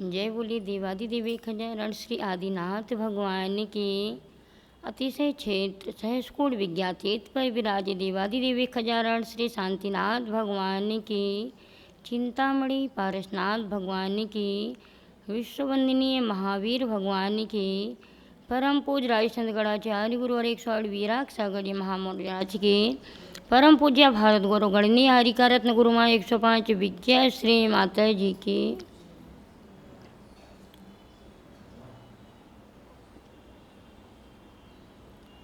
जय बोलिए देवादिदेव खजानन श्री आदिनाथ भगवान की। अतिशय क्षेत्र सहस्कूट विज्ञातीत पर विराजे देवादिदेव खजानन श्री शांतिनाथ भगवान की। चिंतामणि पारसनाथ भगवान की। विश्ववंदनीय महावीर भगवान की। परम पूज राज संत गणाचार्य गुरुवर 108 वीराग सागर जी महामौर्यराज की। परम पूज्य भारत गुरु गणनीय हरिका रत्न गुरुमा 105 विजय श्री माता जी की।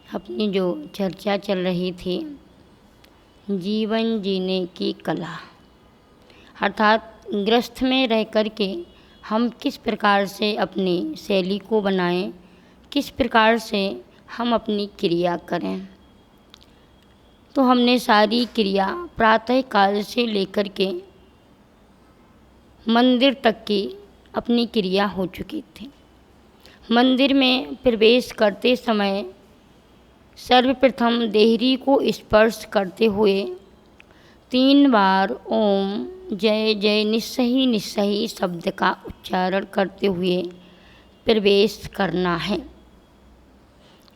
अपनी जो चर्चा चल रही थी जीवन जीने की कला, अर्थात गृहस्थ में रह कर के हम किस प्रकार से अपनी शैली को बनाएं, किस प्रकार से हम अपनी क्रिया करें। तो हमने सारी क्रिया प्रातः काल से लेकर के मंदिर तक की अपनी क्रिया हो चुकी थी। मंदिर में प्रवेश करते समय सर्वप्रथम देहरी को स्पर्श करते हुए 3 बार ओम जय जय निस्सही निस्सही शब्द का उच्चारण करते हुए प्रवेश करना है।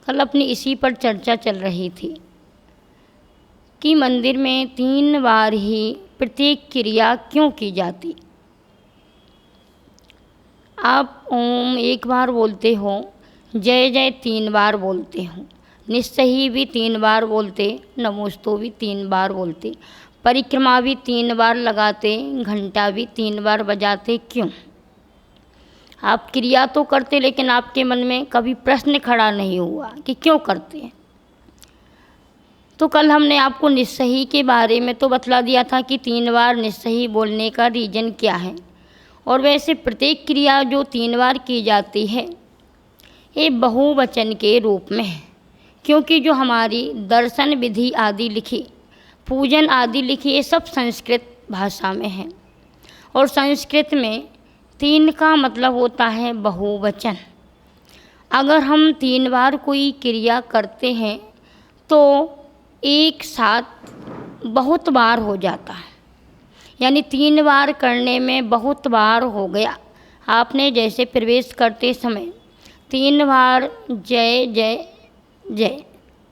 कल अपनी इसी पर चर्चा चल रही थी कि मंदिर में 3 बार ही प्रत्येक क्रिया क्यों की जाती। आप ओम 1 बार बोलते हो, जय जय 3 बार बोलते हो, निस्सही भी 3 बार बोलते, नमोस्तु भी 3 बार बोलते, परिक्रमा भी 3 बार लगाते, घंटा भी 3 बार बजाते, क्यों? आप क्रिया तो करते लेकिन आपके मन में कभी प्रश्न खड़ा नहीं हुआ कि क्यों करते हैं। तो कल हमने आपको निस्सही के बारे में तो बतला दिया था कि 3 बार निस्सही बोलने का रीज़न क्या है। और वैसे प्रत्येक क्रिया जो 3 बार की जाती है ये बहुवचन के रूप में है, क्योंकि जो हमारी दर्शन विधि आदि लिखी, पूजन आदि लिखी, ये सब संस्कृत भाषा में है। और संस्कृत में 3 का मतलब होता है बहुवचन। अगर हम 3 बार कोई क्रिया करते हैं तो एक साथ बहुत बार हो जाता है, यानी 3 बार करने में बहुत बार हो गया। आपने जैसे प्रवेश करते समय 3 बार जय जय जय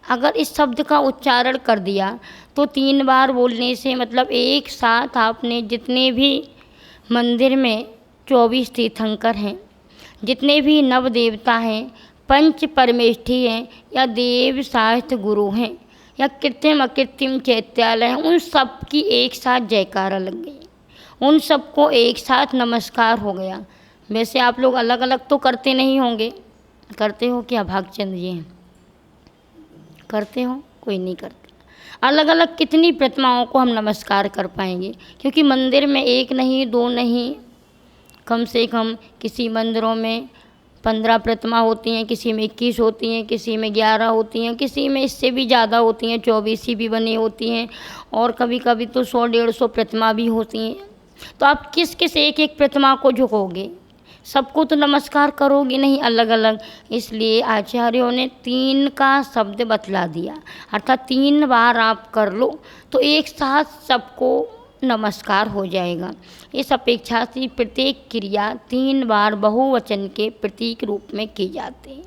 अगर इस शब्द का उच्चारण कर दिया तो 3 बार बोलने से मतलब एक साथ आपने जितने भी मंदिर में 24 तीर्थंकर हैं, जितने भी नव देवता हैं, पंच परमेष्ठी हैं, या देव शास्त्र गुरु हैं, या कृत्रिम अकृत्रिम चैत्यालय हैं, उन सब की एक साथ जयकारा लग गई, उन सबको एक साथ नमस्कार हो गया। वैसे आप लोग अलग अलग तो करते नहीं होंगे, करते हो क्या भागचंद जी? करते हो? कोई नहीं करते। अलग अलग कितनी प्रतिमाओं को हम नमस्कार कर पाएंगे, क्योंकि मंदिर में 1 नहीं 2 नहीं, कम से कम किसी मंदिरों में 15 प्रतिमा होती हैं, किसी में 21 होती हैं, किसी में 11 होती हैं, किसी में इससे भी ज़्यादा होती हैं, 24 भी बनी होती हैं, और कभी कभी तो 100-150 प्रतिमा भी होती हैं। तो आप किस किस एक एक प्रतिमा को झुकोगे? सबको तो नमस्कार करोगे नहीं, अलग अलग। इसलिए आचार्यों ने 3 का शब्द बतला दिया, अर्थात 3 बार आप कर लो तो एक साथ सबको नमस्कार हो जाएगा। इस अपेक्षा से प्रत्येक क्रिया 3 बार बहुवचन के प्रतीक रूप में की जाती है।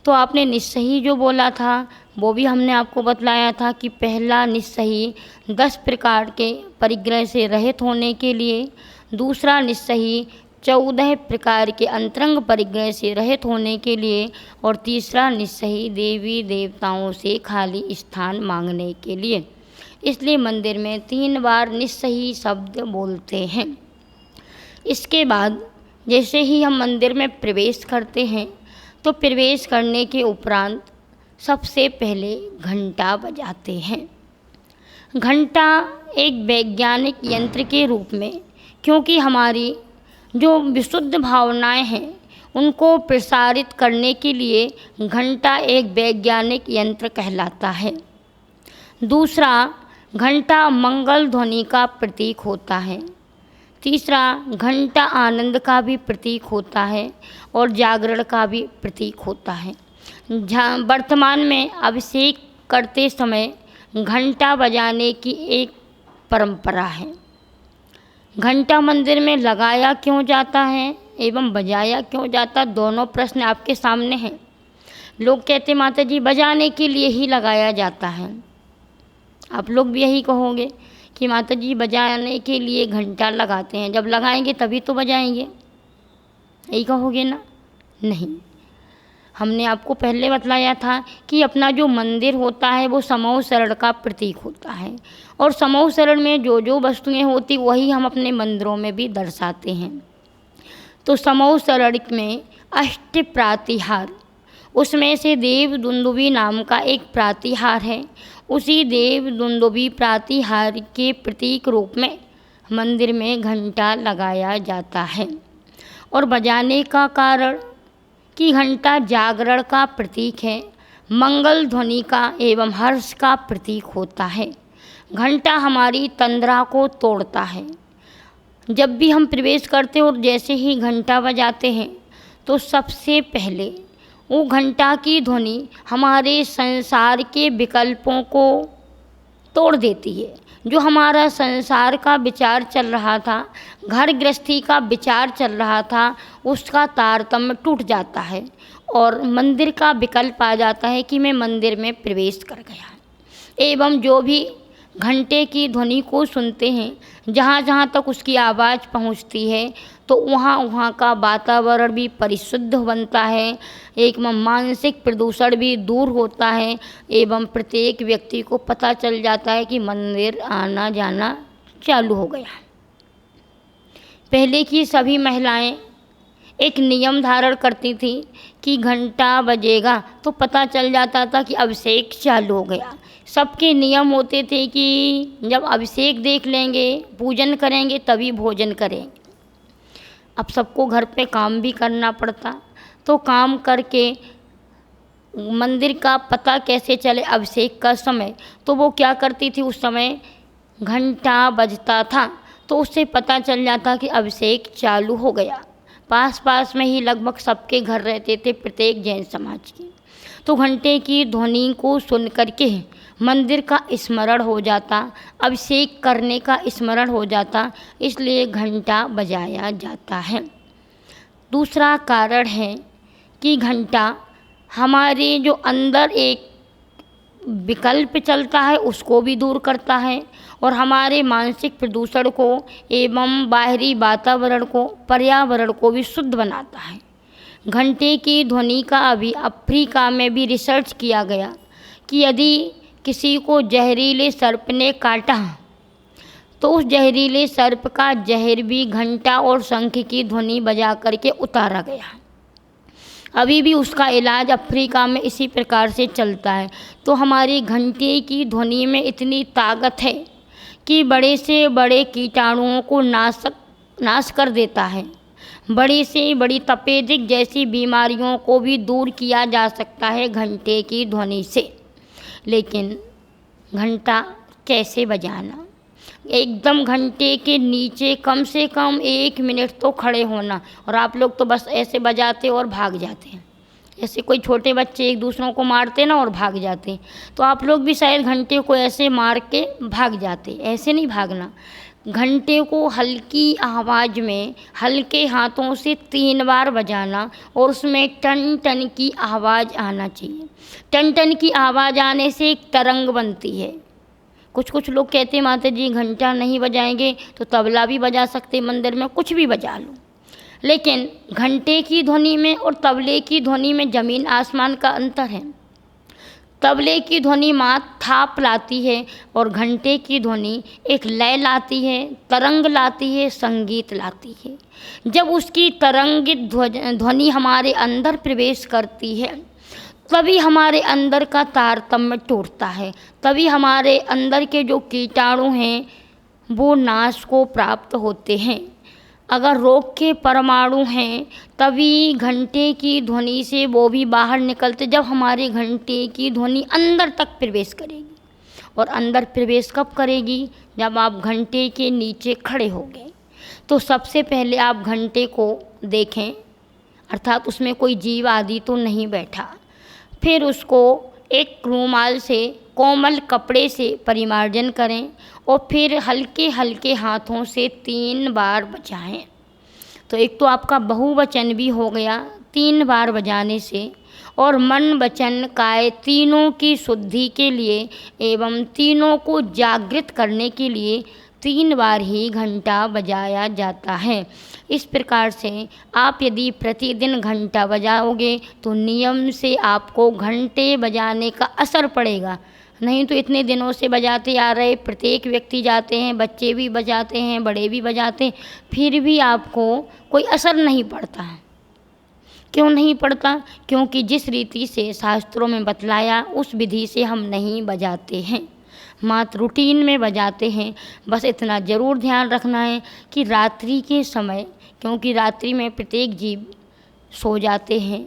तो आपने निस्सही जो बोला था वो भी हमने आपको बतलाया था कि पहला निस्सही 10 प्रकार के परिग्रह से रहित होने के लिए, दूसरा निस्सही 14 प्रकार के अंतरंग परिग्रह से रहित होने के लिए, और तीसरा निस्सही देवी देवताओं से खाली स्थान मांगने के लिए। इसलिए मंदिर में 3 बार निस्सही शब्द बोलते हैं। इसके बाद जैसे ही हम मंदिर में प्रवेश करते हैं तो प्रवेश करने के उपरांत सबसे पहले घंटा बजाते हैं। घंटा एक वैज्ञानिक यंत्र के रूप में, क्योंकि हमारी जो विशुद्ध भावनाएं हैं उनको प्रसारित करने के लिए घंटा एक वैज्ञानिक यंत्र कहलाता है। दूसरा, घंटा मंगल ध्वनि का प्रतीक होता है। तीसरा, घंटा आनंद का भी प्रतीक होता है और जागरण का भी प्रतीक होता है। वर्तमान में अभिषेक करते समय घंटा बजाने की एक परंपरा है। घंटा मंदिर में लगाया क्यों जाता है एवं बजाया क्यों जाता, दोनों प्रश्न आपके सामने हैं। लोग कहते माता जी बजाने के लिए ही लगाया जाता है, आप लोग भी यही कहोगे कि माता जी बजाने के लिए घंटा लगाते हैं, जब लगाएंगे तभी तो बजाएंगे, यही कहोगे ना। नहीं, हमने आपको पहले बतलाया था कि अपना जो मंदिर होता है वो समूह शरण का प्रतीक होता है, और समूह शरण में जो जो वस्तुएं होती वही हम अपने मंदिरों में भी दर्शाते हैं। तो समूह शरण में अष्ट प्रातिहार, उसमें से देव दुंदुभी नाम का एक प्रातिहार है। उसी देव दुंदुभी प्रातिहार के प्रतीक रूप में मंदिर में घंटा लगाया जाता है। और बजाने का कारण कि घंटा जागरण का प्रतीक है, मंगल ध्वनि का एवं हर्ष का प्रतीक होता है। घंटा हमारी तंद्रा को तोड़ता है। जब भी हम प्रवेश करते हैं और जैसे ही घंटा बजाते हैं तो सबसे पहले वो घंटा की ध्वनि हमारे संसार के विकल्पों को तोड़ देती है। जो हमारा संसार का विचार चल रहा था, घर गृहस्थी का विचार चल रहा था, उसका तारतम्य टूट जाता है और मंदिर का विकल्प आ जाता है कि मैं मंदिर में प्रवेश कर गया। एवं जो भी घंटे की ध्वनि को सुनते हैं, जहाँ जहाँ तक उसकी आवाज़ पहुँचती है तो वहाँ वहाँ का वातावरण भी परिशुद्ध बनता है, एक मानसिक प्रदूषण भी दूर होता है एवं प्रत्येक व्यक्ति को पता चल जाता है कि मंदिर आना जाना चालू हो गया। पहले की सभी महिलाएं एक नियम धारण करती थी कि घंटा बजेगा तो पता चल जाता था कि अभिषेक चालू हो गया। सबके नियम होते थे कि जब अभिषेक देख लेंगे, पूजन करेंगे, तभी भोजन करेंगे। अब सबको घर पे काम भी करना पड़ता, तो काम करके मंदिर का पता कैसे चले अभिषेक का समय, तो वो क्या करती थी, उस समय घंटा बजता था तो उससे पता चल जाता कि अभिषेक चालू हो गया। पास पास में ही लगभग सबके घर रहते थे प्रत्येक जैन समाज के, तो घंटे की ध्वनि को सुन करके मंदिर का स्मरण हो जाता, अभिषेक करने का स्मरण हो जाता, इसलिए घंटा बजाया जाता है। दूसरा कारण है कि घंटा हमारे जो अंदर एक विकल्प चलता है उसको भी दूर करता है और हमारे मानसिक प्रदूषण को एवं बाहरी वातावरण को, पर्यावरण को भी शुद्ध बनाता है। घंटे की ध्वनि का अभी अफ्रीका में भी रिसर्च किया गया कि यदि किसी को जहरीले सर्प ने काटा तो उस जहरीले सर्प का जहर भी घंटा और शंख की ध्वनि बजा करके उतारा गया। अभी भी उसका इलाज अफ्रीका में इसी प्रकार से चलता है। तो हमारी घंटे की ध्वनि में इतनी ताकत है कि बड़े से बड़े कीटाणुओं को नाश कर देता है। बड़ी से बड़ी तपेदिक जैसी बीमारियों को भी दूर किया जा सकता है घंटे की ध्वनि से। लेकिन घंटा कैसे बजाना, एकदम घंटे के नीचे कम से कम 1 मिनट तो खड़े होना, और आप लोग तो बस ऐसे बजाते और भाग जाते हैं, ऐसे कोई छोटे बच्चे एक दूसरों को मारते ना और भाग जाते, तो आप लोग भी शायद घंटे को ऐसे मार के भाग जाते। ऐसे नहीं भागना, घंटे को हल्की आवाज़ में हल्के हाथों से 3 बार बजाना और उसमें टन टन की आवाज़ आना चाहिए। टन टन की आवाज़ आने से एक तरंग बनती है। कुछ लोग कहते हैं माता जी घंटा नहीं बजाएंगे तो तबला भी बजा सकते, मंदिर में कुछ भी बजा लो, लेकिन घंटे की ध्वनि में और तबले की ध्वनि में ज़मीन आसमान का अंतर है। तबले की ध्वनि मात थाप लाती है और घंटे की ध्वनि एक लय लाती है, तरंग लाती है, संगीत लाती है। जब उसकी तरंगित ध्वनि हमारे अंदर प्रवेश करती है तभी हमारे अंदर का तारतम्य टूटता है, तभी हमारे अंदर के जो कीटाणु हैं वो नाश को प्राप्त होते हैं। अगर रोग के परमाणु हैं तभी घंटे की ध्वनि से वो भी बाहर निकलते, जब हमारे घंटे की ध्वनि अंदर तक प्रवेश करेगी। और अंदर प्रवेश कब करेगी, जब आप घंटे के नीचे खड़े हो गए। तो सबसे पहले आप घंटे को देखें, अर्थात उसमें कोई जीव आदि तो नहीं बैठा, फिर उसको एक रूमाल से कोमल कपड़े से परिमार्जन करें और फिर हल्के हल्के हाथों से 3 बार बजाएं। तो एक तो आपका बहुवचन भी हो गया 3 बार बजाने से, और मन वचन काय तीनों की शुद्धि के लिए एवं तीनों को जागृत करने के लिए 3 बार ही घंटा बजाया जाता है। इस प्रकार से आप यदि प्रतिदिन घंटा बजाओगे तो नियम से आपको घंटे बजाने का असर पड़ेगा। नहीं तो इतने दिनों से बजाते आ रहे, प्रत्येक व्यक्ति जाते हैं, बच्चे भी बजाते हैं, बड़े भी बजाते हैं, फिर भी आपको कोई असर नहीं पड़ता है। क्यों नहीं पड़ता? क्योंकि जिस रीति से शास्त्रों में बतलाया उस विधि से हम नहीं बजाते हैं, मात्र रूटीन में बजाते हैं। बस इतना ज़रूर ध्यान रखना है कि रात्रि के समय, क्योंकि रात्रि में प्रत्येक जीव सो जाते हैं,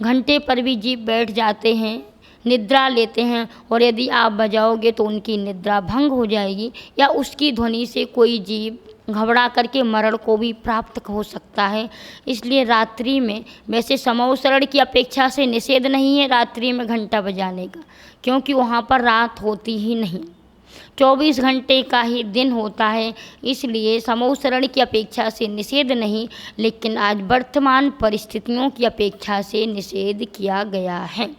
घंटे पर भी जीव बैठ जाते हैं, निद्रा लेते हैं, और यदि आप बजाओगे तो उनकी निद्रा भंग हो जाएगी या उसकी ध्वनि से कोई जीव घबरा करके मरण को भी प्राप्त हो सकता है। इसलिए रात्रि में, वैसे समवसरण की अपेक्षा से निषेध नहीं है रात्रि में घंटा बजाने का, क्योंकि वहाँ पर रात होती ही नहीं, 24 घंटे का ही दिन होता है। इसलिए समवसरण की अपेक्षा से निषेध नहीं, लेकिन आज वर्तमान परिस्थितियों की अपेक्षा से निषेध किया गया है।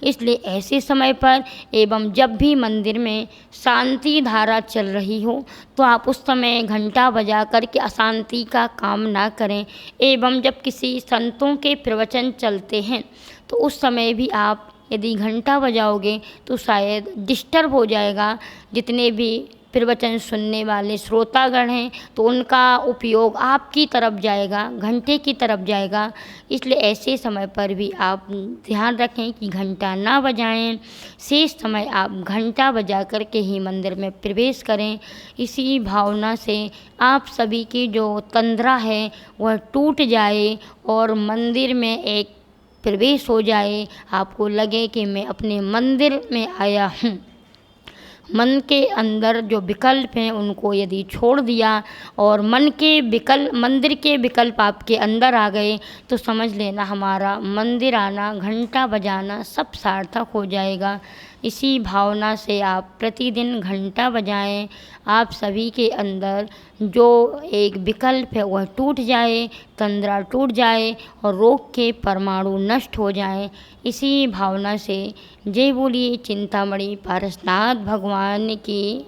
इसलिए ऐसे समय पर एवं जब भी मंदिर में शांति धारा चल रही हो तो आप उस समय घंटा बजा कर के अशांति का काम ना करें। एवं जब किसी संतों के प्रवचन चलते हैं तो उस समय भी आप यदि घंटा बजाओगे तो शायद डिस्टर्ब हो जाएगा। जितने भी प्रवचन सुनने वाले श्रोतागण हैं तो उनका उपयोग आपकी तरफ जाएगा, घंटे की तरफ जाएगा। इसलिए ऐसे समय पर भी आप ध्यान रखें कि घंटा ना बजाएं। शेष समय आप घंटा बजा कर के ही मंदिर में प्रवेश करें। इसी भावना से आप सभी की जो तंद्रा है वह टूट जाए और मंदिर में एक प्रवेश हो जाए। आपको लगे कि मैं अपने मंदिर में आया हूँ। मन के अंदर जो विकल्प हैं उनको यदि छोड़ दिया और मंदिर के विकल्प आपके अंदर आ गए तो समझ लेना हमारा मंदिर आना, घंटा बजाना सब सार्थक हो जाएगा। इसी भावना से आप प्रतिदिन घंटा बजाएं। आप सभी के अंदर जो एक विकल्प है वह टूट जाए, तंद्रा टूट जाए और रोग के परमाणु नष्ट हो जाएं। इसी भावना से जय बोलिए चिंतामणि पारसनाथ भगवान की।